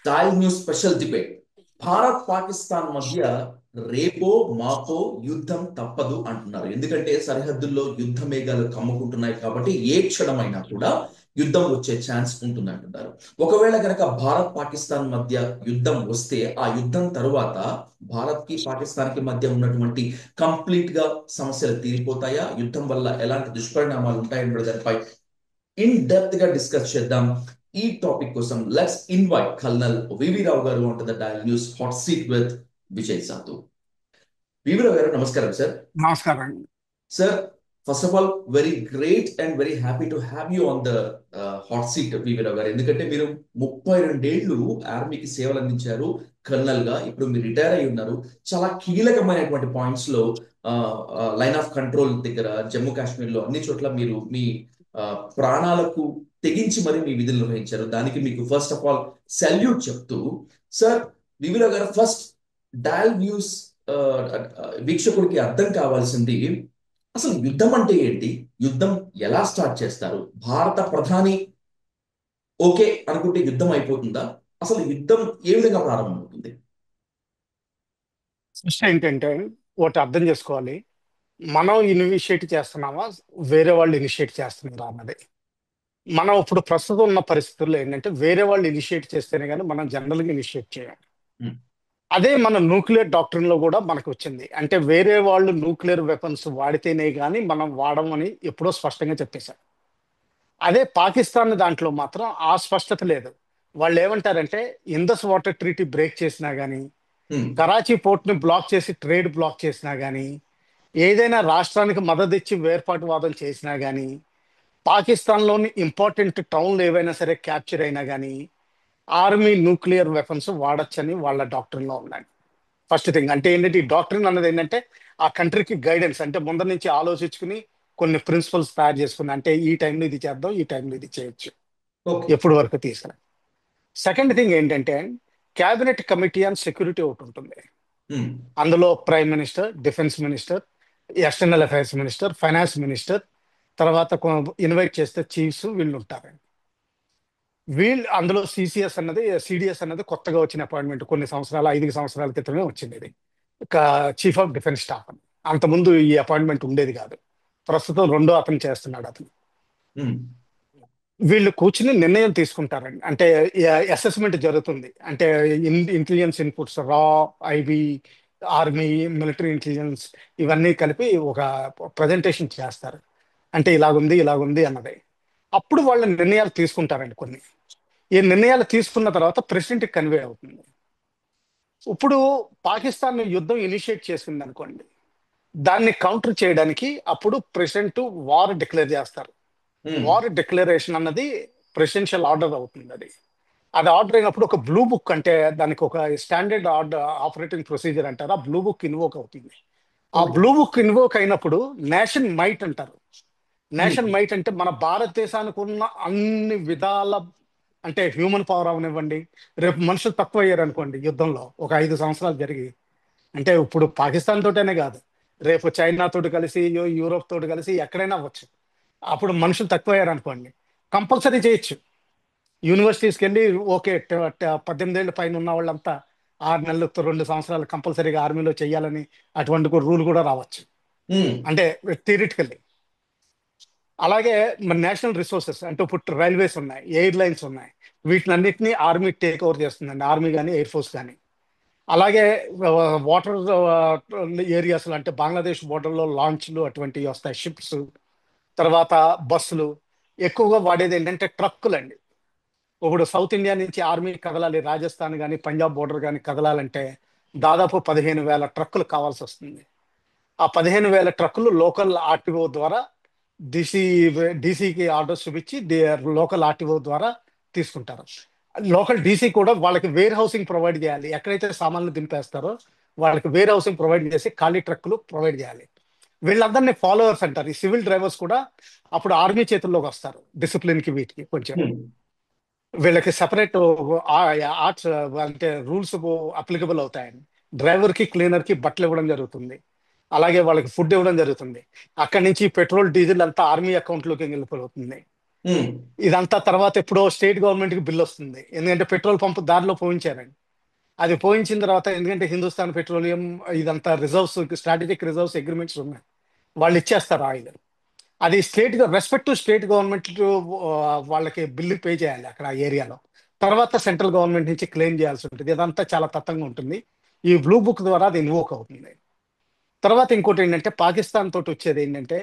Doyle news special debate. Bharat Pakistan మధ్య రేపో మాపో యుద్ధం తప్పదు అంటున్నారు. ఎందుకంటే సరిహద్దుల్లో యుద్ధ మేఘాలు కమ్ముకుంటున్నాయి కాబట్టి ఏ క్షణమైనా కూడా యుద్ధం వచ్చే ఛాన్స్ ఉంటుంది అంటున్నారు. ఒకవేళ కనుక భారత్ పాకిస్తాన్ మధ్య యుద్ధం వస్తే ఆ యుద్ధం తరువాత భారత్ కి పాకిస్తాన్ కి మధ్య ఉన్నటువంటి కంప్లీట్ గా సమస్యలు తీరిపోతాయా, యుద్ధం వల్ల ఎలాంటి దుష్పరిణామాలు ఉంటాయనే దానిపై ఇన్ డెప్త్ గా డిస్కస్ చేద్దాం. ఈ టాపిక్ కోసం let's invite colonel VV Rao garu on to the dial news hot seat with Vijay Sadhu. VV Rao garu నమస్కారం సార్. నమస్కారం అండి. Sir, first of all very great and very happy to have you on the hot seat VV Rao garu. ఎందుకంటే మీరు 32 ఏళ్ళు ఆర్మీకి సేవలు అందించారు కల్నల్ గా. ఇప్పుడు మీరు రిటైర్ అయి ఉన్నారు. చాలా కీలకమైనటువంటి పాయింట్స్ లో లైన్ ఆఫ్ కంట్రోల్ దగ్గర, జమ్మూ కాశ్మీర్ లో అన్ని చోట్ల మీరు మీ ప్రాణాలకు తెగించి మరి మీ విధులు నిర్వహించారు. దానికి మీకు ఫస్ట్ ఆఫ్ ఆల్ సెల్యూట్ చెప్తూ, సార్ వివిలో గారు ఫస్ట్ డయల్ న్యూస్ వీక్షకుడికి అర్థం కావాల్సింది అసలు యుద్ధం అంటే ఏంటి, యుద్ధం ఎలా స్టార్ట్ చేస్తారు, భారత ప్రధాని ఓకే అనుకుంటే యుద్ధం అయిపోతుందా, అసలు యుద్ధం ఏ విధంగా ప్రారంభమవుతుంది? ఫస్ట్ ఏంటంటే ఒకటి అర్థం చేసుకోవాలి. మనం ఇనిషియేట్ చేస్తున్నామా, వేరే వాళ్ళు ఇనిషియేట్ చేస్తున్నారా అన్నది. మనం ఇప్పుడు ప్రస్తుతం ఉన్న పరిస్థితుల్లో ఏంటంటే వేరే వాళ్ళు ఇనిషియేట్ చేస్తేనే కానీ మనం జనరల్గా ఇనిషియేట్ చేయాలి. ఉమ్, అదే మన న్యూక్లియర్ డాక్ట్రిన్ లో కూడా మనకు వచ్చింది. అంటే వేరే వాళ్ళు న్యూక్లియర్ వెపన్స్ వాడితేనే కానీ మనం వాడమని ఎప్పుడో స్పష్టంగా చెప్పేశారు. అదే పాకిస్తాన్ దాంట్లో మాత్రం ఆ స్పష్టత లేదు. వాళ్ళు ఏమంటారంటే ఇండస్ వాటర్ ట్రీటీ బ్రేక్ చేసినా కానీ, ఉమ్, కరాచీ పోర్ట్ ని బ్లాక్ చేసి ట్రేడ్ బ్లాక్ చేసినా గానీ, ఏదైనా రాష్ట్రానికి మద్దతు ఇచ్చి వేర్పాటువాదం చేసినా గానీ, పాకిస్తాన్లోని ఇంపార్టెంట్ టౌన్లు ఏవైనా సరే క్యాప్చర్ అయినా కానీ ఆర్మీ న్యూక్లియర్ వెపన్స్ వాడచ్చని వాళ్ళ డాక్టరీన్లో ఉన్నాయి. ఫస్ట్ థింగ్ అంటే ఏంటంటే ఈ డాక్టరీన్ అన్నది ఏంటంటే ఆ కంట్రీకి గైడెన్స్, అంటే ముందర నుంచి ఆలోచించుకుని కొన్ని ప్రిన్సిపల్స్ తయారు చేసుకుని, అంటే ఈ టైంలో ఇది చేద్దాం, ఈ టైంలో ఇది చేయొచ్చు, ఓకే. ఎప్పుడు వరకు తీసుకురా. సెకండ్ థింగ్ ఏంటంటే క్యాబినెట్ కమిటీ ఆన్ సెక్యూరిటీ ఒకటి ఉంటుంది. ఉమ్, అందులో prime minister, defence minister, external affairs minister, finance minister, తర్వాత ఇన్వైట్ చేస్తే చీఫ్స్ వీళ్ళు ఉంటారు. వీళ్ళు అందులో సిసిఎస్ అన్నది, సిడిఎస్ అన్నది కొత్తగా వచ్చిన అపాయింట్మెంట్. కొన్ని సంవత్సరాలు, 5 సంవత్సరాల క్రితమే వచ్చింది ఇది. చీఫ్ ఆఫ్ డిఫెన్స్ స్టాఫ్ అని. అంతకుముందు ఈ అపాయింట్మెంట్ ఉండేది కాదు. ప్రస్తుతం రెండో అతను చేస్తున్నాడు అతను. ఉమ్, వీళ్ళు కూర్చుని నిర్ణయం తీసుకుంటారండి. అంటే అసెస్మెంట్ జరుగుతుంది. అంటే ఇంటెలిజెన్స్ ఇన్పుట్స్, రా, ఐబి, ఆర్మీ, మిలిటరీ ఇంటెలిజెన్స్ ఇవన్నీ కలిపి ఒక ప్రజెంటేషన్ చేస్తారు. అంటే ఇలాగుంది ఇలాగుంది అన్నది. అప్పుడు వాళ్ళ నిర్ణయాలు తీసుకుంటారండి కొన్ని. ఈ నిర్ణయాలు తీసుకున్న తర్వాత ప్రెసిడెంట్కి కన్వే అవుతుంది. ఇప్పుడు పాకిస్తాన్ యుద్ధం ఇనిషియేట్ చేసింది అనుకోండి, దాన్ని కౌంటర్ చేయడానికి అప్పుడు ప్రెసిడెంట్ వార్ డిక్లేర్ చేస్తారు. ఉమ్, వార్ డిక్లరేషన్ అన్నది ప్రెసిడెన్షియల్ ఆర్డర్ అవుతుంది. అది అది ఆర్డర్ అయినప్పుడు ఒక బ్లూ బుక్, అంటే దానికి ఒక స్టాండర్డ్ ఆర్డర్, ఆపరేటింగ్ ప్రొసీజర్ అంటారు, ఆ బ్లూ బుక్ ఇన్వోక్ అవుతుంది. ఆ ఓకే. బ్లూ బుక్ ఇన్వోక్ అయినప్పుడు నేషన్ మైట్ అంటారు. ఉమ్, నేషన్ మైట్ అంటే మన భారతదేశానికి ఉన్న అన్ని విధాల, అంటే హ్యూమన్ పవర్ అవనివ్వండి. రేపు మనుషులు తక్కువ అయ్యారు అనుకోండి యుద్ధంలో, ఒక 5 సంవత్సరాలు జరిగి, అంటే ఇప్పుడు పాకిస్తాన్ తోటనే కాదు, రేపు చైనా తోటి కలిసి, యూరోప్ తోటి కలిసి ఎక్కడైనా అవ్వచ్చు. అప్పుడు మనుషులు తక్కువయ్యారు అనుకోండి, కంపల్సరీ చేయొచ్చు. యూనివర్సిటీస్కి వెళ్ళి ఓకే, 18 ఏళ్ళ పైన ఉన్న వాళ్ళంతా 6 నెలలు 2 సంవత్సరాలు కంపల్సరీగా ఆర్మీలో చేయాలని అటువంటి రూల్ కూడా రావచ్చు. ఉమ్, అంటే థియరిటికల్లీ. అలాగే మన నేషనల్ రిసోర్సెస్, అంటే ఇప్పుడు రైల్వేస్ ఉన్నాయి, ఎయిర్లైన్స్ ఉన్నాయి, వీటినన్నిటిని ఆర్మీ టేక్ ఓవర్ చేస్తుందండి, ఆర్మీ కానీ ఎయిర్ ఫోర్స్ కానీ. అలాగే వాటర్ ఏరియాస్, అంటే బంగ్లాదేశ్ బోర్డర్లో లాంచ్లు అటువంటివి వస్తాయి, షిప్స్, తర్వాత బస్సులు. ఎక్కువగా వాడేది ఏంటంటే ట్రక్కులు అండి. ఇప్పుడు సౌత్ ఇండియా నుంచి ఆర్మీ కదలాలి, రాజస్థాన్ కానీ పంజాబ్ బోర్డర్ కానీ కదలాలంటే దాదాపు 15,000 ట్రక్కులు కావాల్సి వస్తుంది. ఆ 15,000 ట్రక్కులు లోకల్ ఆర్టీఓ ద్వారా డీసీ డీసీకి ఆర్డర్స్ చూపించి లోకల్ ఆర్టీఓ ద్వారా తీసుకుంటారు. లోకల్ డీసీ కూడా వాళ్ళకి వేర్ హౌసింగ్ ప్రొవైడ్ చేయాలి. ఎక్కడైతే సామాన్లు దింపేస్తారో వాళ్ళకి వేర్ హౌసింగ్ ప్రొవైడ్ చేసి ఖాళీ ట్రక్కులు ప్రొవైడ్ చేయాలి. వీళ్ళందరినీ ఫాలోవర్స్ అంటారు. ఈ సివిల్ డ్రైవర్స్ కూడా అప్పుడు ఆర్మీ చేతుల్లోకి వస్తారు, డిసిప్లిన్ కి వీటికి కొంచెం. ఉమ్. వీళ్ళకి సెపరేట్ ఆర్ట్స్, అంటే రూల్స్ అప్లికబుల్ అవుతాయండి. డ్రైవర్ కి, క్లీనర్ కి బట్టలు ఇవ్వడం జరుగుతుంది. అలాగే వాళ్ళకి ఫుడ్ ఇవ్వడం జరుగుతుంది. అక్కడి నుంచి పెట్రోల్, డీజిల్ అంతా ఆర్మీ అకౌంట్ లోకి వెళ్ళిపోతుంది. ఉమ్, ఇదంతా తర్వాత ఎప్పుడో స్టేట్ గవర్నమెంట్ కి బిల్ వస్తుంది, ఎందుకంటే పెట్రోల్ పంప్ దారిలో పోయించారండి. అది పోయించిన తర్వాత ఎందుకంటే హిందుస్థాన్ పెట్రోలియం ఇదంతా రిజర్వ్స్, స్ట్రాటజిక్ రిజర్వ్స్ అగ్రిమెంట్స్ ఉన్నాయి, వాళ్ళు ఇచ్చేస్తారు ఆయిల్. అది స్టేట్ రెస్పెక్టివ్ స్టేట్ గవర్నమెంట్ వాళ్ళకి బిల్లు పే చేయాలి అక్కడ ఆ ఏరియాలో. తర్వాత సెంట్రల్ గవర్నమెంట్ నుంచి క్లెయిమ్ చేయాల్సి ఉంటుంది. ఇదంతా చాలా తతంగా ఉంటుంది. ఈ బ్లూ బుక్ ద్వారా అది ఇన్వోక్ అవుతుంది. తర్వాత ఇంకోటి ఏంటంటే పాకిస్తాన్ తోటి వచ్చేది ఏంటంటే,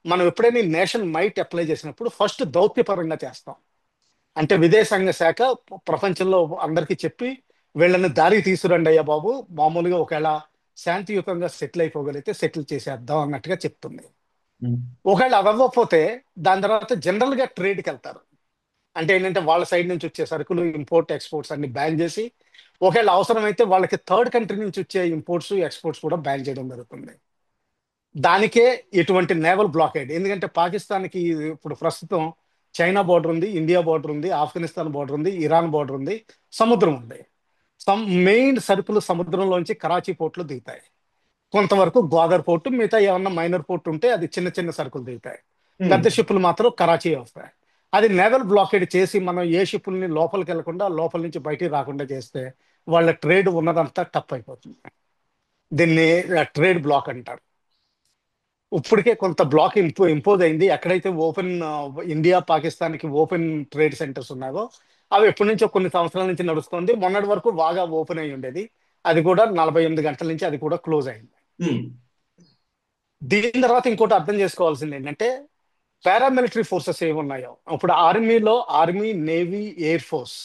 మనం ఎప్పుడైనా నేషన్ మైట్ అప్లై చేసినప్పుడు ఫస్ట్ దౌత్యపరంగా చేస్తాం. అంటే విదేశాంగ శాఖ ప్రపంచంలో అందరికీ చెప్పి వీళ్ళని దారికి తీసుకురండి అయ్యా బాబు, మామూలుగా ఒకవేళ శాంతియుతంగా సెటిల్ అయిపోగలిగితే సెటిల్ చేసేద్దాం అన్నట్టుగా చెప్తుంది. ఉమ్, ఒకవేళ అది అవ్వకపోతే దాని తర్వాత జనరల్ గా ట్రేడ్కి వెళ్తారు. అంటే ఏంటంటే వాళ్ళ సైడ్ నుంచి వచ్చే సరుకులు ఇంపోర్ట్ ఎక్స్పోర్ట్స్ అన్ని బ్యాన్ చేసి, ఒకవేళ అవసరమైతే వాళ్ళకి థర్డ్ కంట్రీ నుంచి వచ్చే ఇంపోర్ట్స్ ఎక్స్పోర్ట్స్ కూడా బ్యాన్ చేయడం జరుగుతుంది. దానికే ఇటువంటి నేవల్ బ్లాకేడ్. ఎందుకంటే పాకిస్తాన్కి ఇప్పుడు ప్రస్తుతం చైనా బోర్డర్ ఉంది, ఇండియా బోర్డర్ ఉంది, ఆఫ్ఘనిస్తాన్ బోర్డర్ ఉంది, ఇరాన్ బోర్డర్ ఉంది, సముద్రం ఉంది. మెయిన్ సరుకులు సముద్రంలోంచి కరాచీ పోర్టులో దిగుతాయి. కొంతవరకు గ్వాదర్ పోర్టు, మిగతా ఏమన్నా మైనర్ పోర్ట్ ఉంటే అది చిన్న చిన్న సరుకులు దిగుతాయి. ఉమ్. పెద్ద షిప్పులు మాత్రం కరాచీ వస్తాయి. అది నేవల్ బ్లాకేడ్ చేసి మనం ఏ షిప్పుల్ని లోపలికి వెళ్లకుండా, లోపల నుంచి బయటికి రాకుండా చేస్తే వాళ్ళ ట్రేడ్ ఉన్నదంతా టప్ అయిపోతుంది. దీన్ని ట్రేడ్ బ్లాక్ అంటారు. ఇప్పటికే కొంత బ్లాక్ ఇంపోజ్ అయింది. ఎక్కడైతే ఓపెన్ ఇండియా పాకిస్తాన్కి ఓపెన్ ట్రేడ్ సెంటర్స్ ఉన్నాయో అవి ఎప్పటి నుంచో కొన్ని సంవత్సరాల నుంచి నడుస్తుంది. మొన్నటి వరకు బాగా ఓపెన్ అయి ఉండేది, అది కూడా 48 గంటల నుంచి అది కూడా క్లోజ్ అయింది. ఉమ్, దీని తర్వాత ఇంకోటి అర్థం చేసుకోవాల్సింది ఏంటంటే, పారామిలిటరీ ఫోర్సెస్ ఏమి ఉన్నాయో ఇప్పుడు ఆర్మీలో ఆర్మీ, నేవీ, ఎయిర్ ఫోర్స్,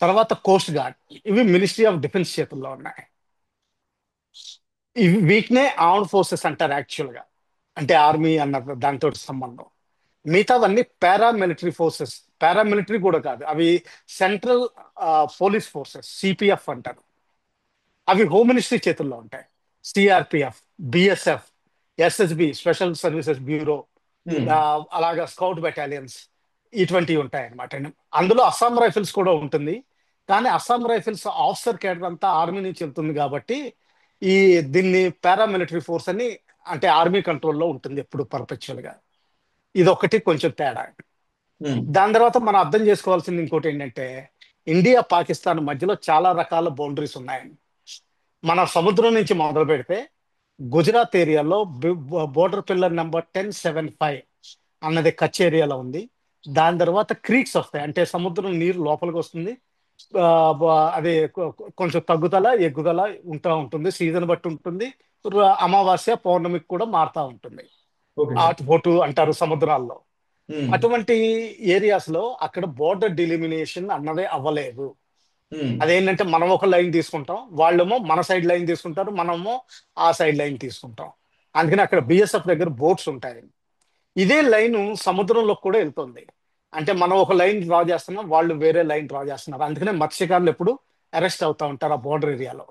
తర్వాత కోస్ట్ గార్డ్, ఇవి మినిస్ట్రీ ఆఫ్ డిఫెన్స్ చేతుల్లో ఉన్నాయి. ఇవి వీటినే ఆర్మ్డ్ ఫోర్సెస్ అంటారు యాక్చువల్ గా. అంటే ఆర్మీ అన్న దాంతో సంబంధం. మిగతావన్నీ పారామిలిటరీ ఫోర్సెస్. పారామిలిటరీ కూడా కాదు, అవి సెంట్రల్ పోలీస్ ఫోర్సెస్, సిపిఎఫ్ అంటారు. అవి హోమ్ మినిస్ట్రీ చేతుల్లో ఉంటాయి. CRPF, BSF, SSB, special services bureau, um. అలాగా స్కౌట్ బెటాలియన్స్, ఇటువంటివి ఉంటాయి అన్నమాట. అందులో అస్సాం రైఫిల్స్ కూడా ఉంటుంది. కానీ అస్సాం రైఫిల్స్ ఆఫీసర్ కేడర్ అంతా ఆర్మీ నుంచి వెళ్తుంది కాబట్టి ఈ దీన్ని పారామిలిటరీ ఫోర్స్ అని, అంటే ఆర్మీ కంట్రోల్లో ఉంటుంది ఎప్పుడు పర్పెచువల్ గా. ఇది ఒకటి కొంచెం తేడా. ఉమ్. దాని తర్వాత మనం అర్థం చేసుకోవాల్సింది ఇంకోటి ఏంటంటే, ఇండియా పాకిస్తాన్ మధ్యలో చాలా రకాల బౌండరీస్ ఉన్నాయండి. మన సముద్రం నుంచి మొదలు పెడితే గుజరాత్ ఏరియాలో బోర్డర్ పిల్లర్ నెంబర్ 1075 అన్నది కచ్ ఏరియాలో ఉంది. దాని తర్వాత క్రీక్స్ వస్తాయి, అంటే సముద్రం నీరు లోపలికి వస్తుంది. అది కొంచెం తగ్గుదల ఎగ్గుదల ఉంటా ఉంటుంది, సీజన్ బట్టి ఉంటుంది. అమావాస్య పౌర్ణమికి కూడా మారుతా ఉంటుంది. Okay sir. ఆటుపోటు అంటారు సముద్రాల్లో. ఉమ్, అటువంటి ఏరియాస్ లో అక్కడ బోర్డర్ డిలిమినేషన్ అన్నదే అవ్వలేదు. ఉమ్. అదేంటంటే మనం ఒక లైన్ తీసుకుంటాం, వాళ్ళేమో మన సైడ్ లైన్ తీసుకుంటారు, మనమో ఆ సైడ్ లైన్ తీసుకుంటాం. అందుకని అక్కడ బిఎస్ఎఫ్ దగ్గర బోట్స్ ఉంటాయి. ఇదే లైన్ సముద్రంలో కూడా వెళ్తుంది. అంటే మనం ఒక లైన్ డ్రా చేస్తున్నాం, వాళ్ళు వేరే లైన్ డ్రా చేస్తున్నారు. అందుకనే మత్స్యకారులు ఎప్పుడు అరెస్ట్ అవుతా ఉంటారు ఆ బోర్డర్ ఏరియాలో.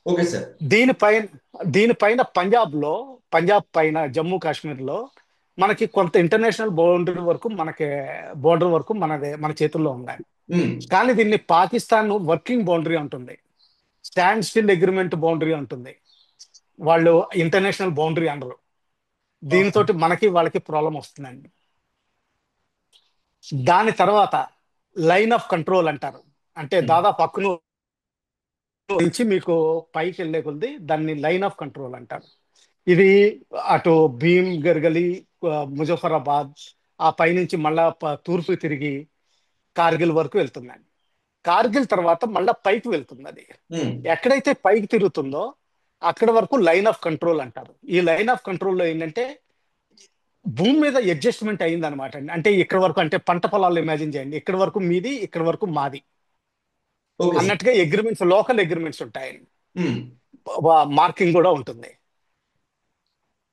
Okay sir. దీనిపైన దీనిపైన పంజాబ్ పైన జమ్మూ కాశ్మీర్ లో మనకి కొంత ఇంటర్నేషనల్ బౌండరీ వరకు, మనకి బోర్డర్ వరకు మన చేతుల్లో ఉన్నాయి. ఉమ్. కానీ దీన్ని పాకిస్తాన్ వర్కింగ్ బౌండరీ ఉంటుంది, స్టాండ్ స్టిల్ అగ్రిమెంట్ బౌండరీ ఉంటుంది, వాళ్ళు ఇంటర్నేషనల్ బౌండరీ అనరు. ఓకే. దీనితో మనకి వాళ్ళకి ప్రాబ్లం వస్తుందండి. దాని తర్వాత లైన్ ఆఫ్ కంట్రోల్ అంటారు. అంటే ఉమ్. దాదాపు పక్కన నుంచి మీకు పైకి వెళ్ళే కొద్ది దాన్ని లైన్ ఆఫ్ కంట్రోల్ అంటారు. ఇది అటు భీమ్ గర్గలి, ముజఫరాబాద్, ఆ పైనుంచి మళ్ళా తూర్పు తిరిగి కార్గిల్ వరకు వెళ్తుందండి. కార్గిల్ తర్వాత మళ్ళా పైకి వెళ్తుంది అది. ఉమ్. ఎక్కడైతే పైకి తిరుగుతుందో అక్కడ వరకు లైన్ ఆఫ్ కంట్రోల్ అంటారు. ఈ లైన్ ఆఫ్ కంట్రోల్లో ఏంటంటే భూమి మీద అడ్జస్ట్మెంట్ అయింది అనమాట అండి. అంటే ఇక్కడ వరకు, అంటే పంట పొలాలు ఇమాజిన్ చేయండి, ఇక్కడ వరకు మీది, ఇక్కడ వరకు మాది ఓకే సార్. అన్నట్టుగా అగ్రిమెంట్స్, లోకల్ అగ్రిమెంట్స్ ఉంటాయండి. ఉమ్. మార్కింగ్ కూడా ఉంటుంది.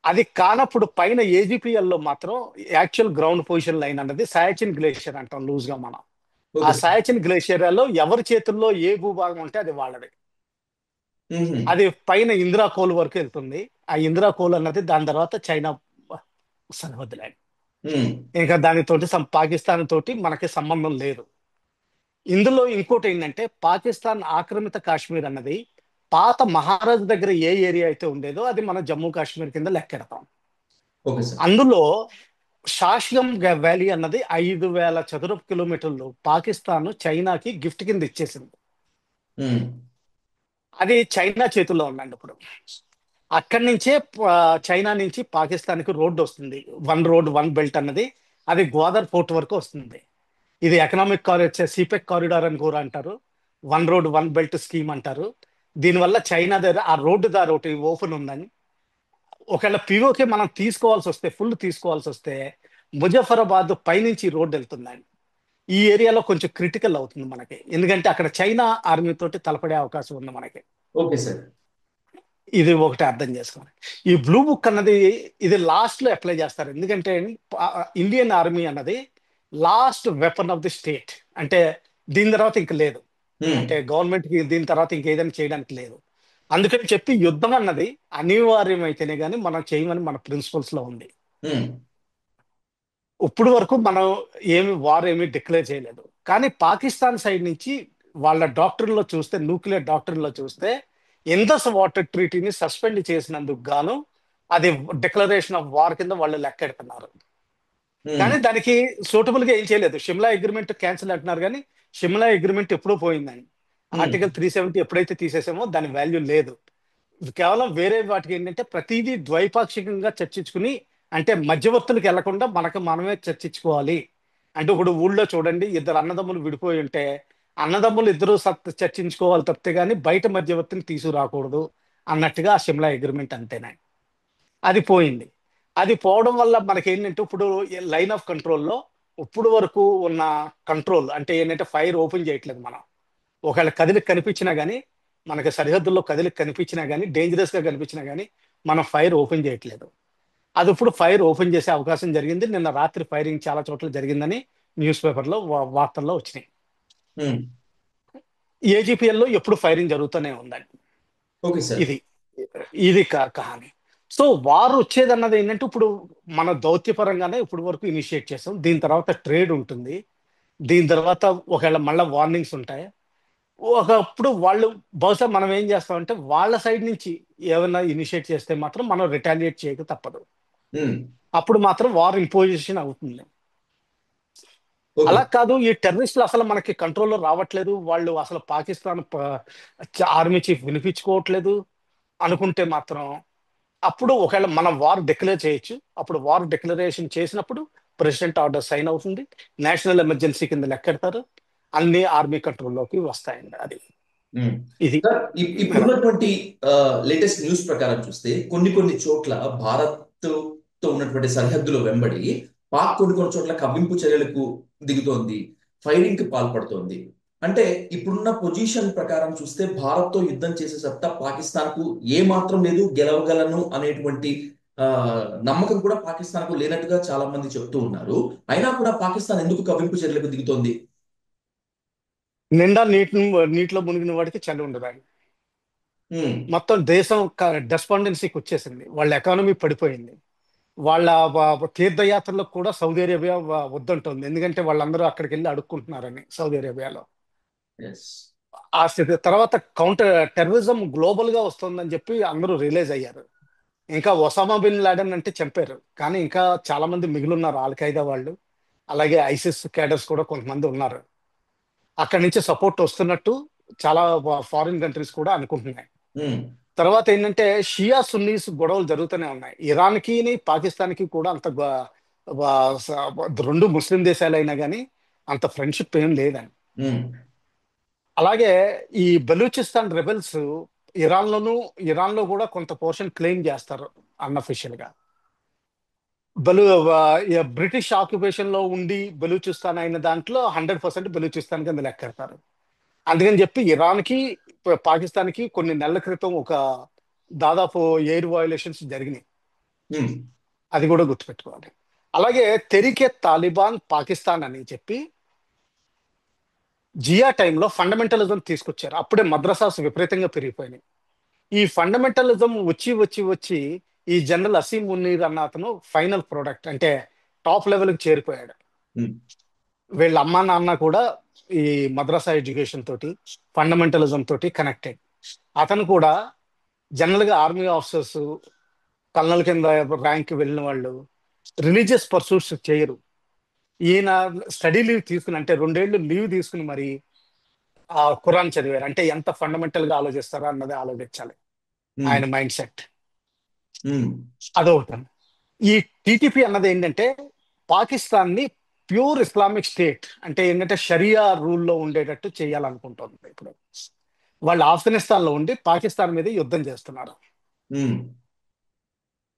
అది కానప్పుడు పైన ఏజీపీఎల్ లో మాత్రం యాక్చువల్ గ్రౌండ్ పొజిషన్ లైన్ అన్నది సయాచిన్ గ్లేషియర్ అంటాం లూజ్ గా మనం. ఆ ఓకే సార్. సయాచిన్ గ్లేషియర్లో ఎవరి చేతుల్లో ఏ భూభాగం ఉంటే అది వాళ్ళది. ఉహు. అది పైన ఇందిరా కోల్ వరకు వెళ్తుంది. ఆ ఇందిరా కోల్ అన్నది దాని తర్వాత చైనా సరిహద్దులే. ఉమ్. ఇంకా దానితోటి పాకిస్తాన్ తోటి మనకి సంబంధం లేదు. ఇందులో ఇంకోటి ఏంటంటే, పాకిస్తాన్ ఆక్రమిత కాశ్మీర్ అన్నది పాత మహారాజు దగ్గర ఏ ఏరియా అయితే ఉండేదో అది మన జమ్మూ కాశ్మీర్ కింద లెక్కెడతాం. Okay sir. అందులో షాషియం వ్యాలీ అన్నది 5,000 చదరపు కిలోమీటర్లు పాకిస్తాన్ చైనాకి గిఫ్ట్ కింద ఇచ్చేసింది. ఉమ్, అది చైనా చేతుల్లో ఉందండి ఇప్పుడు. అక్కడి నుంచే చైనా నుంచి పాకిస్తాన్కి రోడ్డు వస్తుంది. వన్ రోడ్ వన్ బెల్ట్ అన్నది అది గ్వాదర్ పోర్ట్ వరకు వస్తుంది. ఇది ఎకనామిక్ కారిడార్, సిపెక్ కారిడార్ అని కూడా అంటారు. One road one belt scheme అంటారు. దీనివల్ల చైనా దగ్గర ఆ రోడ్డు దారి ఒకటి ఓపెన్ ఉందని, ఒకవేళ పిఓకే మనం తీసుకోవాల్సి వస్తే, ఫుల్ తీసుకోవాల్సి వస్తే ముజఫరాబాద్ పైనుంచి రోడ్డు వెళ్తుందండి. ఈ ఏరియాలో కొంచెం క్రిటికల్ అవుతుంది మనకి, ఎందుకంటే అక్కడ చైనా ఆర్మీ తోటి తలపడే అవకాశం ఉంది మనకి. Okay sir. ఇది ఒకటి అర్థం చేసుకోవాలి. ఈ బ్లూ బుక్ అన్నది ఇది లాస్ట్ లో అప్లై చేస్తారు, ఎందుకంటే ఇండియన్ ఆర్మీ అన్నది last weapon of the state. అంటే దీని తర్వాత ఇంక లేదు, ఉమ్, అంటే గవర్నమెంట్ కి దీని తర్వాత ఇంకేదైనా చేయడానికి లేదు. అందుకని చెప్పి యుద్ధం అన్నది అనివార్యమైతేనే కానీ మనం చేయమని మన ప్రిన్సిపల్స్ లో ఉంది. ఉమ్, ఇప్పుడు వరకు మనం వార్ ఏమి డిక్లేర్ చేయలేదు. కానీ పాకిస్తాన్ సైడ్ నుంచి వాళ్ళ డాక్టర్లో చూస్తే, న్యూక్లియర్ డాక్టర్లో చూస్తే ఇందస్ వాటర్ ట్రీటీని సస్పెండ్ చేసినందుకు గాను అది డిక్లరేషన్ ఆఫ్ వార్ కింద వాళ్ళు లెక్కెడుతున్నారు. ఉమ్, కానీ దానికి సూటబుల్ గా ఏం చేయలేదు. షిమ్లా అగ్రిమెంట్ క్యాన్సిల్ అంటున్నారు, కానీ షిమ్లా అగ్రిమెంట్ ఎప్పుడూ పోయిందండి. ఉమ్, ఆర్టికల్ 370 ఎప్పుడైతే తీసేసామో దాని వాల్యూ లేదు. ఇది కేవలం వేరే వాటికి ఏంటంటే ప్రతిదీ ద్వైపాక్షికంగా చర్చించుకుని, అంటే మధ్యవర్తులకు వెళ్లకుండా మనకు మనమే చర్చించుకోవాలి. అంటే ఇప్పుడు ఊళ్ళో చూడండి, ఇద్దరు అన్నదమ్ములు విడిపోయి ఉంటే అన్నదమ్ములు ఇద్దరు చర్చించుకోవాలి తప్పితే కానీ బయట మధ్యవర్తిని తీసుకురాకూడదు అన్నట్టుగా ఆ షిమ్లా అగ్రిమెంట్ అంతేనే. అది పోయింది. అది పోవడం వల్ల మనకి ఏంటంటే ఇప్పుడు లైన్ ఆఫ్ కంట్రోల్లో ఇప్పుడు వరకు ఉన్న కంట్రోల్ అంటే ఏంటంటే ఫైర్ ఓపెన్ చేయట్లేదు మనం. ఒకవేళ కదిలికి కనిపించినా కానీ, మనకి సరిహద్దుల్లో కదిలికి కనిపించినా కానీ, డేంజరస్ గా కనిపించినా కానీ మనం ఫైర్ ఓపెన్ చేయట్లేదు. అది ఇప్పుడు ఫైర్ ఓపెన్ చేసే అవకాశం జరిగింది. నిన్న రాత్రి ఫైరింగ్ చాలా చోట్ల జరిగిందని న్యూస్ పేపర్లో వార్తల్లో వచ్చినాయి. ఉమ్. ఏజీపీఎల్లో ఎప్పుడు ఫైరింగ్ జరుగుతూనే ఉందండి. Okay sir. ఇది ఇది కహాని. సో వారు వచ్చేది అన్నది ఏంటంటే ఇప్పుడు మన దౌత్యపరంగానే ఇప్పుడు వరకు ఇనిషియేట్ చేస్తాం. దీని తర్వాత ట్రేడ్ ఉంటుంది. దీని తర్వాత ఒకవేళ మళ్ళీ వార్నింగ్స్ ఉంటాయి. ఒకప్పుడు వాళ్ళు బహుశా మనం ఏం చేస్తామంటే వాళ్ళ సైడ్ నుంచి ఏమైనా ఇనిషియేట్ చేస్తే మాత్రం మనం రిటాలియేట్ చేయక తప్పదు. ఉమ్, అప్పుడు మాత్రం వార్ ఇంపోజిషన్ అవుతుంది. ఓకే. అలా కాదు, ఈ టెర్రరిస్టులు అసలు మనకి కంట్రోల్లో రావట్లేదు, వాళ్ళు అసలు పాకిస్తాన్ ఆర్మీ చీఫ్ వినిపించుకోవట్లేదు అనుకుంటే మాత్రం అప్పుడు ఒకవేళ మనం వార్ డిక్లేర్ చేయొచ్చు. అప్పుడు వార్ డిక్లరేషన్ చేసినప్పుడు ప్రెసిడెంట్ ఆర్డర్ సైన్ అవుతుంది, నేషనల్ ఎమర్జెన్సీ కింద లెక్కెడతారు, అన్ని ఆర్మీ కంట్రోల్లోకి వస్తాయండి. అది ఉమ్. ఇది సార్, అలా. ఇప్పుడున్నటువంటి లేటెస్ట్ న్యూస్ ప్రకారం చూస్తే కొన్ని కొన్ని చోట్ల భారత్ తో ఉన్నటువంటి సరిహద్దుల వెంబడి పాక్ కొన్ని కొన్ని చోట్ల కవ్వింపు చర్యలకు దిగుతోంది, ఫైరింగ్ కి పాల్పడుతోంది. అంటే ఇప్పుడున్న పొజిషన్ ప్రకారం చూస్తే భారత్ తో యుద్ధం చేసే సత్తా పాకిస్తాన్ కు ఏ మాత్రం లేదు, గెలవగలను అనేటువంటి ఆ నమ్మకం కూడా పాకిస్తాన్ కు లేనట్టుగా చాలా మంది చెప్తూ ఉన్నారు. అయినా కూడా పాకిస్తాన్ ఎందుకు కవ్వింపు చర్యలకు దిగుతోంది? నిండా నీటిలో మునిగిన వాడికి చలి ఉండదండి. ఉమ్, మొత్తం దేశం డెస్పాండెన్సీకి వచ్చేసింది, వాళ్ళ ఎకానమీ పడిపోయింది. వాళ్ళ తీర్థయాత్రలకు కూడా సౌదీ అరేబియా వద్దంటుంది, ఎందుకంటే వాళ్ళందరూ అక్కడికి వెళ్ళి అడుక్కుంటున్నారని సౌదీ అరేబియాలో. ఎస్. ఆ స్థితి తర్వాత కౌంటర్ టెర్రరిజం గ్లోబల్ గా వస్తుందని చెప్పి అందరూ రియలైజ్ అయ్యారు. ఇంకా ఒసామా బిన్ లాడెన్ అంటే చంపారు, కానీ ఇంకా చాలా మంది మిగిలి ఉన్నారు, ఆల్ ఖైదా వాళ్ళు, అలాగే ఐసిస్ క్యాడర్స్ కూడా కొంతమంది ఉన్నారు. అక్కడి నుంచి సపోర్ట్ వస్తున్నట్టు చాలా ఫారిన్ కంట్రీస్ కూడా అనుకుంటున్నాయి. ఉమ్, తర్వాత ఏంటంటే షియా సున్నీస్ గొడవలు జరుగుతూనే ఉన్నాయి. ఇరాన్కి పాకిస్తాన్కి కూడా అంత రెండు ముస్లిం దేశాలు అయినా కానీ అంత ఫ్రెండ్షిప్ ఏం లేదండి. ఉమ్, అలాగే ఈ బలూచిస్తాన్ రెబెల్స్ ఇరాన్లోను ఇరాన్లో కూడా కొంత పోర్షన్ క్లెయిమ్ చేస్తారు అన్అఫిషియల్ గా. బలు బ్రిటిష్ ఆక్యుపేషన్ లో ఉండి బలూచిస్తాన్ అయిన దాంట్లో 100% బలూచిస్తాన్ కింద లెక్కెడతారు. అందుకని చెప్పి ఇరాన్కి పాకిస్తాన్కి కొన్ని నెలల క్రితం ఒక దాదాపు ఎయిర్ వయోలేషన్స్ జరిగినాయి. ఉమ్, అది కూడా గుర్తుపెట్టుకోవాలి. అలాగే తెరికే తాలిబాన్ పాకిస్తాన్ అని చెప్పి జియా టైంలో ఫండమెంటలిజం తీసుకొచ్చారు. అప్పుడే మద్రసాస్ విపరీతంగా పెరిగిపోయినాయి. ఈ ఫండమెంటలిజం వచ్చి వచ్చి వచ్చి ఈ జనరల్ అసీం మున్నీర్ అన్న అతను ఫైనల్ ప్రోడక్ట్ అంటే టాప్ లెవెల్కి చేరిపోయాడు. ఉమ్, వీళ్ళ అమ్మా నాన్న కూడా ఈ మద్రసా ఎడ్యుకేషన్ తోటి ఫండమెంటలిజం తోటి కనెక్టెడ్. అతను కూడా జనరల్ గా ఆర్మీ ఆఫీసర్స్, కల్నల్ కింద ర్యాంక్ వెళ్ళిన వాళ్ళు రిలీజియస్ పర్సూట్స్ చేయరు. ఈయన స్టడీ లీవ్ తీసుకుని, అంటే 2 ఏళ్ళు లీవ్ తీసుకుని మరి ఆ ఖురాన్ చదివారు. అంటే ఎంత ఫండమెంటల్ గా ఆలోచిస్తారో అన్నది ఆలోచించాలి ఉమ్, ఆయన మైండ్ సెట్. ఉమ్, అదొకటి. ఈ టీటీపీ అన్నది ఏంటంటే పాకిస్తాన్ ని ప్యూర్ ఇస్లామిక్ స్టేట్, అంటే ఏంటంటే షరియా రూల్లో ఉండేటట్టు చేయాలనుకుంటుంది ఇప్పుడు. వాళ్ళు ఆఫ్ఘనిస్తాన్ లో ఉండి పాకిస్తాన్ మీద యుద్ధం చేస్తున్నారు. ఉమ్.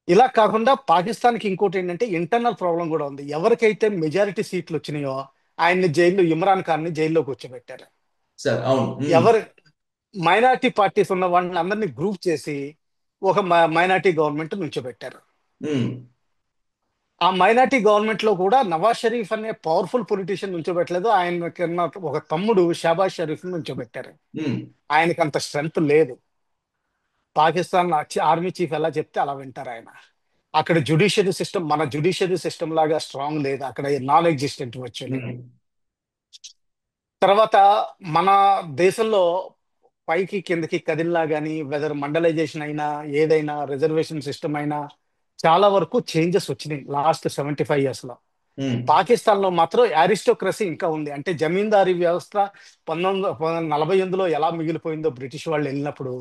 ఇలా కాకుండా పాకిస్తాన్కి ఇంకోటి ఏంటంటే ఇంటర్నల్ ప్రాబ్లం కూడా ఉంది. ఎవరికైతే మెజారిటీ సీట్లు వచ్చినాయో ఆయన్ని జైల్లో, ఇమ్రాన్ ఖాన్ ని జైల్లో కూర్చోబెట్టారు. సార్ అవును. ఉమ్, ఎవరు మైనారిటీ పార్టీస్ ఉన్న వాళ్ళని అందరినీ గ్రూప్ చేసి ఒక మైనారిటీ గవర్నమెంట్ నుంచోబెట్టారు. ఉమ్, ఆ మైనార్టీ గవర్నమెంట్ లో కూడా నవాజ్ షరీఫ్ అనే పవర్ఫుల్ పొలిటీషియన్ నుంచోబెట్టలేదు. ఆయన కింద ఒక తమ్ముడు షాబాజ్ షరీఫ్ నుంచోబెట్టారు. ఉమ్, ఆయనకి అంత స్ట్రెంగ్త్ లేదు. పాకిస్తాన్ ఆర్మీ చీఫ్ ఎలా చెప్తే అలా వింటారు ఆయన. అక్కడ జుడిషియరీ సిస్టమ్ మన జుడిషియరీ సిస్టమ్ లాగా స్ట్రాంగ్ లేదు, అక్కడ నాన్ ఎగ్జిస్టెంట్ వచ్చి. ఉమ్, తర్వాత మన దేశంలో పైకి కిందకి కదిలినా కానీ, వెదర్ మండలైజేషన్ అయినా, ఏదైనా రిజర్వేషన్ సిస్టమ్ అయినా చాలా వరకు చేంజెస్ వచ్చినాయి లాస్ట్ 75 years లో. ఉమ్, పాకిస్తాన్ లో మాత్రం అరిస్టోక్రసీ ఇంకా ఉంది. అంటే జమీందారీ వ్యవస్థ 1948లో ఎలా మిగిలిపోయిందో బ్రిటిష్ వాళ్ళు వెళ్ళినప్పుడు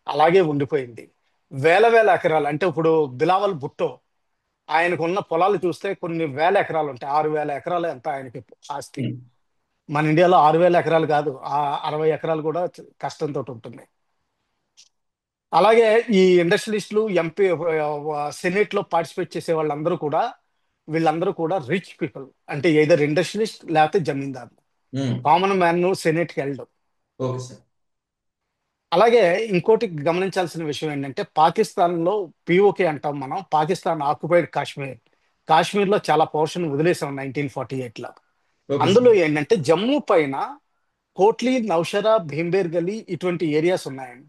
అలాగే ఉండిపోయింది. వేల వేల ఎకరాలు, అంటే ఇప్పుడు బిలావల్ భుట్టో ఆయనకు ఉన్న పొలాలు చూస్తే కొన్ని వేల ఎకరాలు ఉంటాయి. 6,000 ఎకరాలు ఎంత ఆయనకి ఆస్తి. ఉమ్, మన ఇండియాలో 6,000 ఎకరాలు కాదు, 60 ఎకరాలు కూడా కష్టంతో ఉంటుంది. అలాగే ఈ ఇండస్ట్రియలిస్టులు, ఎంపీ, సెనేట్ లో పార్టిసిపేట్ చేసే వాళ్ళందరూ కూడా, వీళ్ళందరూ కూడా రిచ్ పీపుల్, అంటే ఏదర్ ఇండస్ట్రియలిస్ట్ లేకపోతే జమీందారు. ఉమ్. కామన్ మ్యాన్ సెనేట్కి వెళ్ళడం. Okay sir. అలాగే ఇంకోటి గమనించాల్సిన విషయం ఏంటంటే పాకిస్తాన్ లో పిఓకే అంటాం మనం, పాకిస్తాన్ ఆక్యుపైడ్ కాశ్మీర్. కాశ్మీర్ లో చాలా పోర్షన్ వదిలేసాం 1948లో. Okay sir. అందులో ఏంటంటే జమ్మూ పైన కోట్లీ, నౌషరా, భీంబేర్ గలీ ఇటువంటి ఏరియాస్ ఉన్నాయండి.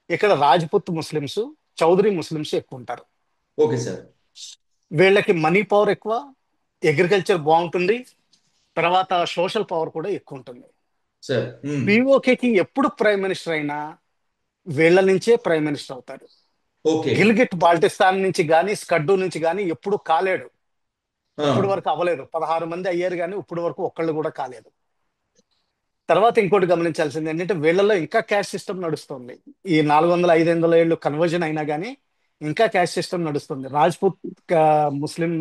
ఇక్కడ రాజ్పుత్ ముస్లిమ్స్, చౌదరి ముస్లిమ్స్ ఎక్కువ ఉంటారు. Okay sir. వీళ్ళకి మనీ పవర్ ఎక్కువ, అగ్రికల్చర్ బాగుంటుంది, తర్వాత సోషల్ పవర్ కూడా ఎక్కువ ఉంటుంది. సార్. ఉమ్. పిఓకేకి ఎప్పుడు ప్రైమ్ మినిస్టర్ అయినా వీళ్ళ నుంచే ప్రైమ్ మినిస్టర్ అవుతారు. ఓకే. గిల్గిట్ బాల్టిస్తాన్ నుంచి కానీ, స్కడ్డు నుంచి కానీ ఎప్పుడు కాలేడు. ఆ, ఇప్పుడు వరకు అవ్వలేదు. 16 మంది అయ్యారు కానీ ఇప్పుడు వరకు ఒక్కళ్ళు కూడా కాలేదు. తర్వాత ఇంకోటి గమనించాల్సింది ఏంటంటే వీళ్ళలో ఇంకా క్యాస్ట్ సిస్టమ్ నడుస్తుంది. ఈ 400-500 ఏళ్ళు కన్వర్జన్ అయినా కానీ ఇంకా క్యాస్ట్ సిస్టమ్ నడుస్తుంది. రాజ్పుత్ ముస్లిం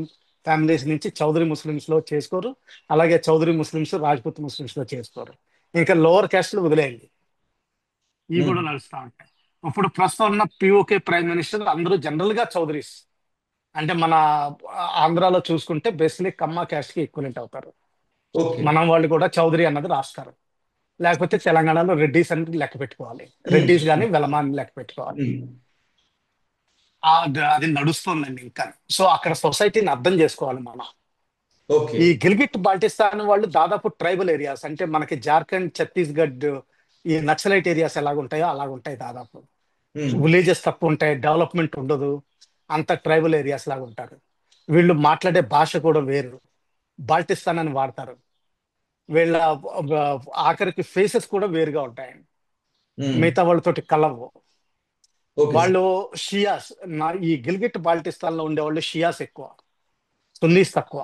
ఫ్యామిలీస్ నుంచి చౌదరి ముస్లిమ్స్ లో చేసుకోరు, అలాగే చౌదరి ముస్లిమ్స్ రాజ్పుత్ ముస్లిమ్స్ లో చేసుకోరు. ఇంకా లోవర్ క్యాస్ట్లు వదిలేయండి, ఇవి ఉమ్, కూడా నడుస్తూ ఉంటాయి. ఇప్పుడు ప్రస్తుతం ఉన్న పిఓకే ప్రైమ్ మినిస్టర్ అందరూ జనరల్ గా చౌదరీస్. అంటే మన ఆంధ్రాలో చూసుకుంటే బేసిక్లీ కమ్మా క్యాస్ట్ కి ఈక్వలెంట్ అవుతారు. ఓకే. మనం వాళ్ళు కూడా చౌదరి అన్నది రాస్తారు. లేకపోతే తెలంగాణలో రెడ్డిస్ అని లెక్క పెట్టుకోవాలి, ఉమ్, రెడ్డిస్ కానీ వెలమాని లెక్క పెట్టుకోవాలి. ఉమ్, అది నడుస్తుందండి ఇంకా. సో అక్కడ సొసైటీని అర్థం చేసుకోవాలి మనం. ఓకే. ఈ గిల్గిట్ బాల్టిస్తాన్ వాళ్ళు దాదాపు ట్రైబల్ ఏరియాస్, అంటే మనకి జార్ఖండ్, ఛత్తీస్గఢ్ ఈ నక్సలైట్ ఏరియాస్ ఎలాగుంటాయో అలాగుంటాయి. దాదాపు ఉమ్, విలేజెస్ తక్కువ ఉంటాయి, డెవలప్మెంట్ ఉండదు, అంత ట్రైబల్ ఏరియాస్ లాగా ఉంటారు. వీళ్ళు మాట్లాడే భాష కూడా వేరు, బాల్టిస్తాన్ అని వాడతారు. వీళ్ళ ఆఖరికి ఫేసెస్ కూడా వేరుగా ఉంటాయండి, ఉమ్. మిగతా వాళ్ళతోటి కలవు. Okay sir. వాళ్ళు షియాస్, ఈ గిల్గిట్ బాల్టిస్తాన్ లో ఉండేవాళ్ళు షియాస్ ఎక్కువ, సున్నీస్ తక్కువ.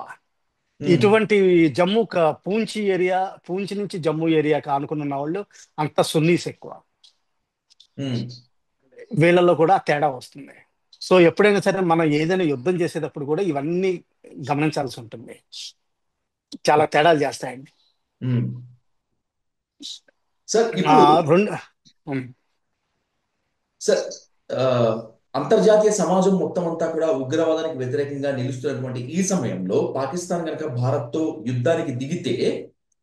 ఉమ్, ఇటువంటి జమ్మూ పూంచి ఏరియా, పూంచి నుంచి జమ్మూ ఏరియాకి ఆనుకుని ఉన్న వాళ్ళు అంత సున్నీస్ ఎక్కువ. ఉమ్. వీళ్ళల్లో కూడా తేడా వస్తుంది. సో ఎప్పుడైనా సరే మనం ఏదైనా యుద్ధం చేసేటప్పుడు కూడా ఇవన్నీ గమనించాల్సి ఉంటుంది. చాలా తేడాలు చేస్తాయండి. ఉమ్. సార్ ఆ, ఇప్పుడు రెండు ఉమ్. సార్, ఆ, అంతర్జాతీయ సమాజం మొత్తం అంతా కూడా ఉగ్రవాదానికి వ్యతిరేకంగా నిలుస్తున్నటువంటి ఈ సమయంలో పాకిస్తాన్ కనుక భారత్తో యుద్ధానికి దిగితే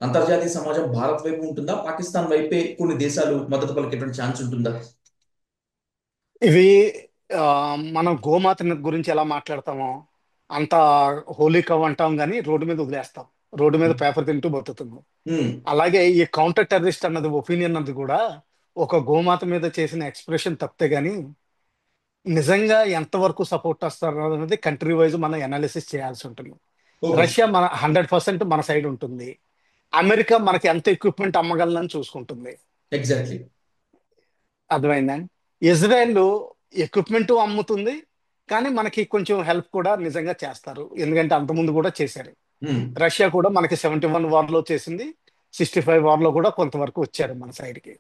అంతర్జాతీయ సమాజం భారత్ వైపు ఉంటుందా, పాకిస్తాన్ వైపే కొన్ని దేశాలు మద్దతు పలికేటువంటి ఛాన్స్ ఉంటుందా? ఇవి ఆ, మనం గోమాత గురించి ఎలా మాట్లాడతామో అంత హోలీ కవ్ అంటాం కానీ రోడ్డు మీద వదిలేస్తాం, రోడ్డు మీద పేపర్ తింటూ బతుకుతున్నాం. ఉమ్, అలాగే ఈ కౌంటర్ టెర్రరిస్ట్ అన్నది ఒపీనియన్ అన్నది కూడా ఒక గోమాత మీద చేసిన ఎక్స్ప్రెషన్ తప్పితే గానీ నిజంగా ఎంతవరకు సపోర్ట్ వస్తారు అనేది కంట్రీ వైజ్ మనం అనాలిసిస్ చేయాల్సి ఉంటుంది. ఓకే రష్యా మన 100% మన సైడ్ ఉంటుంది. అమెరికా మనకి ఎంత ఎక్విప్మెంట్ అమ్మగలనని చూసుకుంటుంది. ఎగ్జాక్ట్లీ. అర్థమైందండి. ఇజ్రాయెల్ ఎక్విప్మెంట్ అమ్ముతుంది, కానీ మనకి కొంచెం హెల్ప్ కూడా నిజంగా చేస్తారు, ఎందుకంటే అంతకుముందు కూడా చేశారు. ఉమ్, రష్యా కూడా మనకి 71 వార్లో చేసింది, 65 వార్లో కూడా కొంతవరకు వచ్చారు మన సైడ్కి,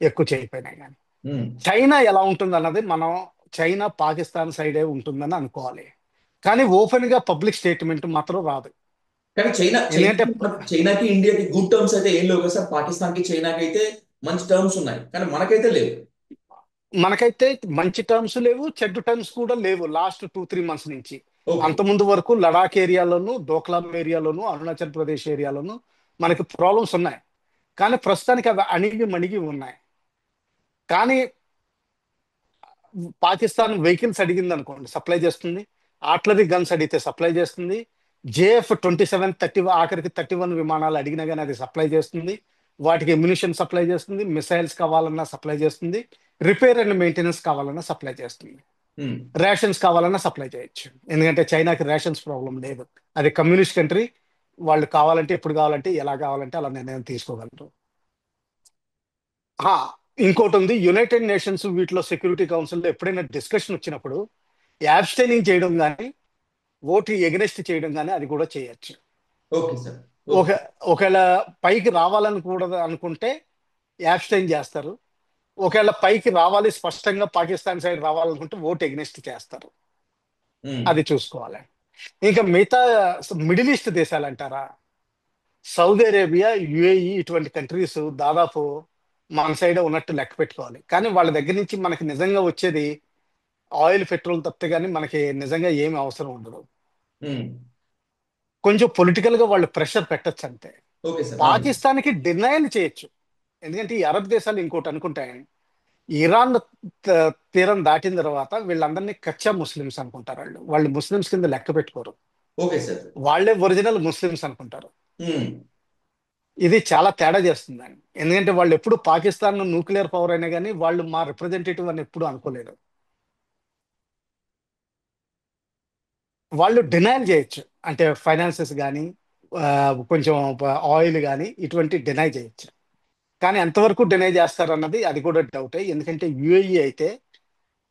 ఎక్కువ చేయకపోయినా కానీ. ఉమ్. చైనా ఎలా ఉంటుంది అన్నది మనం, చైనా పాకిస్తాన్ సైడే ఉంటుందని అనుకోవాలి, కానీ ఓపెన్ గా పబ్లిక్ స్టేట్మెంట్ మాత్రం రాదు. కానీ చైనా ఎందుకంటే చైనాకి ఇండియాకి గుడ్ టర్మ్స్ అయితే ఏం లేవు కదా సార్. పాకిస్తాన్ కి చైనాకి అయితే మంచి టర్మ్స్ ఉన్నాయి, కానీ మనకైతే లేవు. మనకైతే మంచి టర్మ్స్ లేవు, చెడ్డ టర్మ్స్ కూడా లేవు లాస్ట్ 2-3 మంత్స్ నుంచి. ఓకే. అంతకుముందు వరకు లడాక్ ఏరియాలోను, డోక్లాం ఏరియాలోను, అరుణాచల్ ప్రదేశ్ ఏరియాలోను మనకి ప్రాబ్లమ్స్ ఉన్నాయి, కానీ ప్రస్తుతానికి అవి అణిగి మణిగి ఉన్నాయి. కానీ పాకిస్తాన్ వెహికల్స్ అడిగింది అనుకోండి, సప్లై చేస్తుంది. ఆర్టిలరీ గన్స్ అడిగితే సప్లై చేస్తుంది. JF-27 ఆఖరికి 31 విమానాలు అడిగినా కానీ అది సప్లై చేస్తుంది. వాటికి ఎమ్యునిషన్ సప్లై చేస్తుంది, మిసైల్స్ కావాలన్నా సప్లై చేస్తుంది, రిపేర్ అండ్ మెయింటెనెన్స్ కావాలన్నా సప్లై చేస్తుంది, ఉమ్, రేషన్స్ కావాలన్నా సప్లై చేయొచ్చు. ఎందుకంటే చైనాకి రేషన్స్ ప్రాబ్లం లేదు, అది కమ్యూనిస్ట్ కంట్రీ. వాళ్ళు కావాలంటే ఎప్పుడు కావాలంటే ఎలా కావాలంటే అలా నిర్ణయం తీసుకోగలరు. ఆ, ఇంకోటి ఉంది, యునైటెడ్ నేషన్స్ వీటిలో సెక్యూరిటీ కౌన్సిల్లో ఎప్పుడైనా డిస్కషన్ వచ్చినప్పుడు యాబ్స్టైనింగ్ చేయడం కానీ, ఓటు ఎగనెస్ట్ చేయడం కానీ అది కూడా చేయొచ్చు. Okay sir. ఒక ఓకే. ఒకవేళ పైకి రావాలని కూడా అనుకుంటే యాబ్స్టైన్ చేస్తారు. ఒకవేళ పైకి రావాలి, స్పష్టంగా పాకిస్తాన్ సైడ్ రావాలనుకుంటే ఓటు ఎగనెస్ట్ చేస్తారు. ఉమ్, అది చూసుకోవాలి. ఇంకా మిగతా మిడిల్ ఈస్ట్ దేశాలు అంటారా, సౌదీ అరేబియా, యుఏఈ ఇటువంటి కంట్రీస్ దాదాపు మన సైడ్ ఉన్నట్టు లెక్క పెట్టుకోవాలి. కానీ వాళ్ళ దగ్గర నుంచి మనకి నిజంగా వచ్చేది ఆయిల్, పెట్రోల్ తప్పితే కానీ మనకి నిజంగా ఏమి అవసరం ఉండదు. ఉమ్. కొంచెం పొలిటికల్ గా వాళ్ళు ప్రెషర్ పెట్టచ్చు అంతే. Okay sir. పాకిస్తాన్కి డినైల్ చేయొచ్చు, ఎందుకంటే ఈ అరబ్ దేశాలు ఇంకోటి అనుకుంటాయి, ఇరాన్ తీరం దాటిన తర్వాత వీళ్ళందరినీ కచ్చా ముస్లిమ్స్ అనుకుంటారు. వాళ్ళు వాళ్ళు ముస్లిమ్స్ కింద లెక్క పెట్టుకోరు, ఓకే సార్. వాళ్ళే ఒరిజినల్ ముస్లిమ్స్ అనుకుంటారు. ఉమ్, ఇది చాలా తేడా చేస్తుందండి, ఎందుకంటే వాళ్ళు ఎప్పుడు పాకిస్తాన్ న్యూక్లియర్ పవర్ అయినా కానీ వాళ్ళు మా రిప్రజెంటేటివ్ అని ఎప్పుడు అనుకోలేదు. వాళ్ళు డినైల్ చేయొచ్చు, అంటే ఫైనాన్సెస్ కానీ, కొంచెం ఆయిల్ కానీ ఇటువంటి డినై చేయొచ్చు. కానీ ఎంతవరకు డినై చేస్తారన్నది అది కూడా డౌటే, ఎందుకంటే యుఏఈ అయితే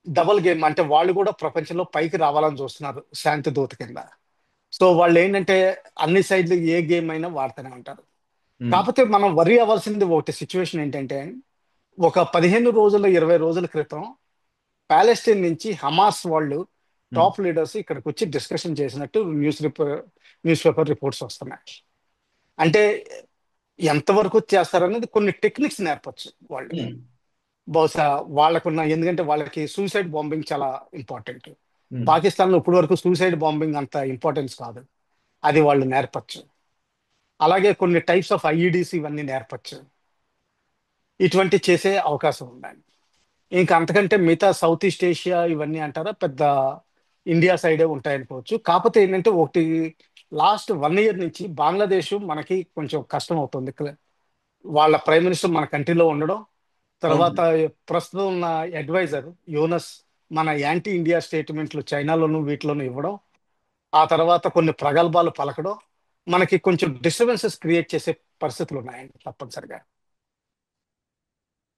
డబుల్ గేమ్, అంటే వాళ్ళు కూడా ప్రపంచంలో పైకి రావాలని చూస్తున్నారు శాంతి దూత కింద. సో వాళ్ళు ఏంటంటే అన్ని సైడ్లు ఏ గేమ్ అయినా వాడుతూనే ఉంటారు. ఉమ్, కాకపోతే మనం వరి అవ్వాల్సింది ఒకటి సిచ్యువేషన్ ఏంటంటే, ఒక 15 రోజుల 20 రోజుల క్రితం పాలెస్టైన్ నుంచి హమాస్ వాళ్ళు ఉమ్, టాప్ లీడర్స్ ఇక్కడికి వచ్చి డిస్కషన్ చేసినట్టు న్యూస్ పేపర్ రిపోర్ట్స్ వస్తున్నాయి. అంటే ఎంతవరకు చేస్తారనేది కొన్ని టెక్నిక్స్ నేర్పచ్చు వాళ్ళు. ఉమ్, బహుశా వాళ్ళకున్న, ఎందుకంటే వాళ్ళకి సూసైడ్ బాంబింగ్ చాలా ఇంపార్టెంట్. ఉమ్. పాకిస్తాన్లో ఇప్పటి వరకు సూసైడ్ బాంబింగ్ అంత ఇంపార్టెన్స్ కాదు, అది వాళ్ళు నేర్పచ్చు. అలాగే కొన్ని టైప్స్ ఆఫ్ ఐఈడీస్ ఇవన్నీ నేర్పచ్చు, ఇటువంటి చేసే అవకాశం ఉందండి. ఇంకా అంతకంటే మిగతా సౌత్ ఈస్ట్ ఏషియా ఇవన్నీ అంటారా, పెద్ద ఇండియా సైడే ఉంటాయనుకోవచ్చు. కాకపోతే ఏంటంటే ఒకటి, లాస్ట్ 1 ఇయర్ నుంచి బంగ్లాదేశ్ మనకి కొంచెం కష్టం అవుతుంది. వాళ్ళ ప్రైమ్ మినిస్టర్ మన కంట్రీలో ఉండడం, అవును. తర్వాత ప్రస్తుతం ఉన్న అడ్వైజర్ యోనస్ మన యాంటీ ఇండియా స్టేట్మెంట్లు చైనాలోను వీటిలోనూ ఇవ్వడం, ఆ తర్వాత కొన్ని ప్రగల్భాలు పలకడం మనకి కొంచెం డిస్టర్బెన్సెస్ క్రియేట్ చేసే పరిస్థితులు ఉన్నాయండి తప్పనిసరిగా.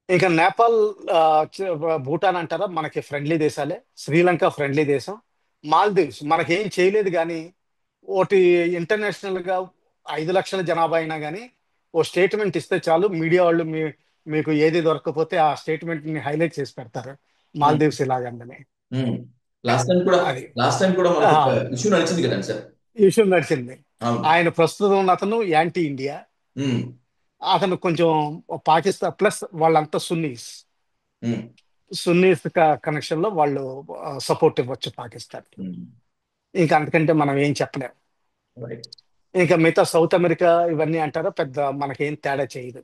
ఇంకా నేపాల్, ఆ, చ- భూటాన్ అంటారా మనకి ఫ్రెండ్లీ దేశాలే. శ్రీలంక ఫ్రెండ్లీ దేశం. మాల్దీవ్స్ మనకేం చేయలేదు కానీ ఒకటి, ఇంటర్నేషనల్ గా 5 లక్షల జనాభా అయినా కానీ ఓ స్టేట్మెంట్ ఇస్తే చాలు, మీడియా వాళ్ళు మీకు ఏది దొరకకపోతే ఆ స్టేట్మెంట్ ని హైలైట్ చేసి పెడతారు, ఉమ్, మాల్దీవ్స్ ఇలాగందని. ఉమ్. లాస్ట్ టైం కూడా అది లాస్ట్ టైం కూడా మనకు ఒక ఇష్యూ నడిచింది కదండి సార్. ఈ విషయం నడిచింది. అవును. ఆయన ప్రస్తుతం ఉన్న అతను యాంటీ ఇండియా, ఉమ్, అతను కొంచెం పాకిస్తాన్ ప్లస్ వాళ్ళంతా సున్నీస్. ఉమ్, సున్నీస్ కనెక్షన్ లో వాళ్ళు సపోర్ట్ ఇవ్వచ్చు పాకిస్తాన్. ఉమ్. ఇంకా అంతకంటే మనం ఏం చెప్పలేం. రైట్. ఇంకా మిగతా సౌత్ అమెరికా ఇవన్నీ అంటారా పెద్ద మనకేం తేడా చేయదు,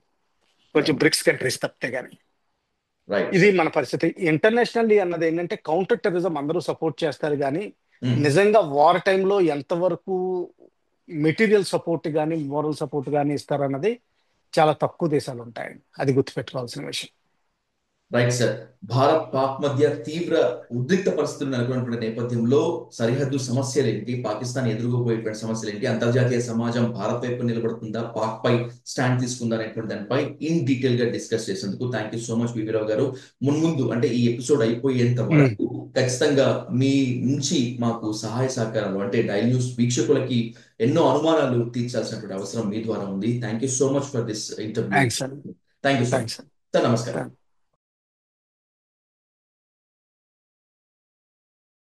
కొంచెం రైట్. బ్రిక్స్ కంట్రీస్ తప్పితే గానీ. రైట్ ఇది సార్. మన పరిస్థితి. ఇంటర్నేషనల్లీ అన్నది ఏంటంటే కౌంటర్ టెర్రరిజం అందరూ సపోర్ట్ చేస్తారు కానీ ఉమ్. నిజంగా వార్ టైంలో ఎంతవరకు మెటీరియల్ సపోర్ట్ కానీ మోరల్ సపోర్ట్ కానీ ఇస్తారన్నది చాలా తక్కువ దేశాలు ఉంటాయి, అది గుర్తుపెట్టుకోవాల్సిన విషయం. Right sir. భారత్ పాక్ మధ్య తీవ్ర ఉద్రిక్త పరిస్థితులు నెలకొన్నటువంటి నేపథ్యంలో సరిహద్దు సమస్యలు ఏంటి, పాకిస్తాన్ ఎదుర్కోబోయేటువంటి సమస్యలు ఏంటి, అంతర్జాతీయ సమాజం భారత్ వైపు నిలబడుతుందా, పాక్ పై స్టాండ్ తీసుకుందా అనేటువంటి దానిపై ఇన్ డీటెయిల్ గా డిస్కస్ చేసేందుకు thank you so much V V Rao గారు. మున్ముందు అంటే ఈ ఎపిసోడ్ అయిపోయేంత ఉమ్, వరకు ఖచ్చితంగా మీ నుంచి మాకు సహాయ సహకారాలు అంటే డైలీ న్యూస్ వీక్షకులకి ఎన్నో అనుమానాలు తీర్చాల్సినటువంటి అవసరం మీ ద్వారా ఉంది. Thank you so much for this interview. Thanks అండి. Thank you so much thanks sir. నమస్కారం. అండి.